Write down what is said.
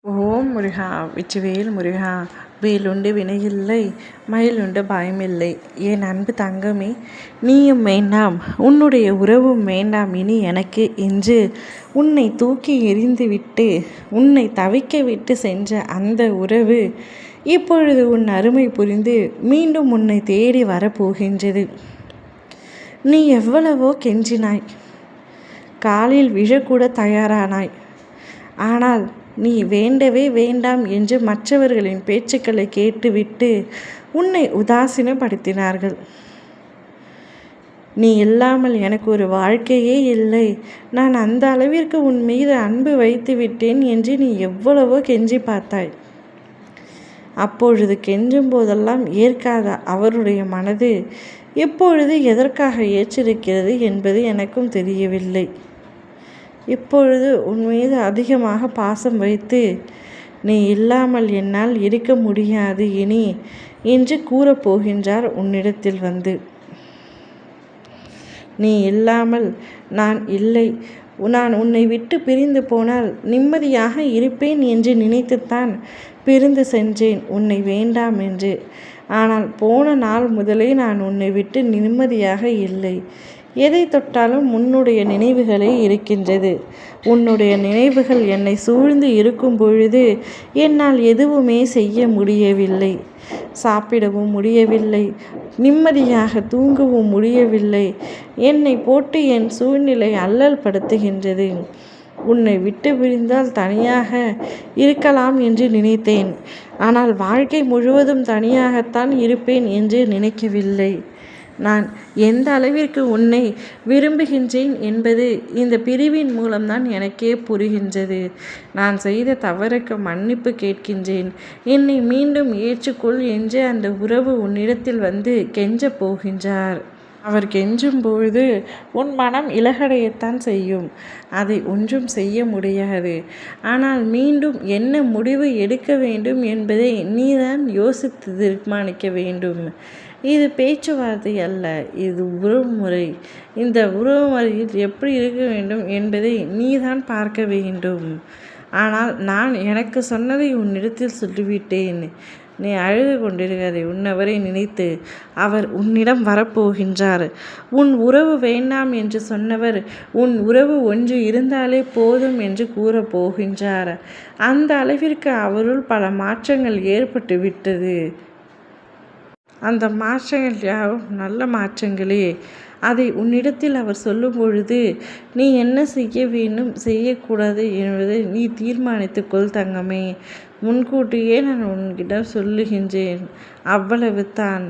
ஓம் முருகா வெற்றிவேல் முருகா. வேலுண்டு வினையில்லை, மயிலுண்டு பயமில்லை. என் அன்பு தங்கமே, நீயும் வேண்டாம், உன்னுடைய உறவும் வேண்டாம் இனி எனக்கு என்று உன்னை தூக்கி எறிந்துவிட்டு உன்னை தவிக்க விட்டு சென்ற அந்த உறவு இப்பொழுது உன் அருமை புரிந்து மீண்டும் உன்னை தேடி வரப்போகின்றது. நீ எவ்வளவோ கெஞ்சினாய், காலில் விழக்கூட தயாரானாய். ஆனால் நீ வேண்டவே வேண்டாம் என்று மற்றவர்களின் பேச்சுக்களை கேட்டுவிட்டு உன்னை உதாசீனப்படுத்தினார்கள். நீ இல்லாமல் எனக்கு ஒரு வாழ்க்கையே இல்லை, நான் அந்த அளவிற்கு உன் மீது அன்பு வைத்து விட்டேன் என்று நீ எவ்வளவோ கெஞ்சி பார்த்தாய். அப்பொழுது கெஞ்சும் போதெல்லாம் ஏற்காத அவருடைய மனது இப்பொழுது எதற்காக ஏற்றிருக்கிறது என்பது எனக்கும் தெரியவில்லை. இப்பொழுது உன் மீது அதிகமாக பாசம் வைத்து நீ இல்லாமல் என்னால் இருக்க முடியாது இனி என்று கூறப்போகின்றார் உன்னிடத்தில் வந்து. நீ இல்லாமல் நான் இல்லை, நான் உன்னை விட்டு பிரிந்து போனால் நிம்மதியாக இருப்பேன் என்று நினைத்துத்தான் பிரிந்து சென்றேன் உன்னை வேண்டாம் என்று. ஆனால் போன நாள் முதலே நான் உன்னை விட்டு நிம்மதியாக இல்லை. எதை தொட்டாலும் உன்னுடைய நினைவுகளே இருக்கின்றது. உன்னுடைய நினைவுகள் என்னை சூழ்ந்து இருக்கும் பொழுது என்னால் எதுவுமே செய்ய முடியவில்லை. சாப்பிடவும் முடியவில்லை, நிம்மதியாக தூங்கவும் முடியவில்லை. என்னை போட்டு என் சூழ்நிலை அல்லல் படுத்துகின்றது. உன்னை விட்டு பிரிந்தால் தனியாக இருக்கலாம் என்று நினைத்தேன். ஆனால் வாழ்க்கை முழுவதும் தனியாகத்தான் இருப்பேன் என்று நினைக்கவில்லை. நான் எந்த அளவிற்கு உன்னை விரும்புகின்றேன் என்பது இந்த பிரிவின் மூலம்தான் எனக்கே புரிகின்றது. நான் செய்த தவறுக்கு மன்னிப்பு கேட்கின்றேன், என்னை மீண்டும் ஏற்றுக்கொள் என்று அந்த உறவு உன்னிடத்தில் வந்து கெஞ்சப் போகின்றார். அவர் கெஞ்சும் பொழுது உன் மனம் இலகடையத்தான் செய்யும், அதை ஒன்றும் செய்ய முடியாது. ஆனால் மீண்டும் என்ன முடிவு எடுக்க வேண்டும் என்பதை நீதான் யோசித்து தீர்மானிக்க வேண்டும். இது பேச்சுவார்த்தை அல்ல, இது உறவுமுறை. இந்த உறவுமுறையில் எப்படி இருக்க வேண்டும் என்பதை நீதான் பார்க்க வேண்டும். ஆனால் நான் எனக்கு சொன்னதை உன்னிடத்தில் சொல்லிவிட்டேன். நீ அழுது கொண்டிருக்காதே. உன்னவரை நினைத்து அவர் உன்னிடம் வரப்போகின்றார். உன் உறவு வேண்டாம் என்று சொன்னவர் உன் உறவு ஒன்று இருந்தாலே போதும் என்று கூறப் போகின்றார். அந்த அளவிற்கு அவருள் பல மாற்றங்கள் ஏற்பட்டு விட்டது. அந்த மாற்றங்கள் யாவும் நல்ல மாற்றங்களே. அதை உன்னிடத்தில் அவர் சொல்லும் பொழுது நீ என்ன செய்ய வேண்டும் செய்யக்கூடாது என்பதை நீ தீர்மானித்துக்கொள் தங்கமே. முன்கூட்டியே நான் உன்கிட்ட சொல்லுகின்றேன், அவ்வளவு தான்.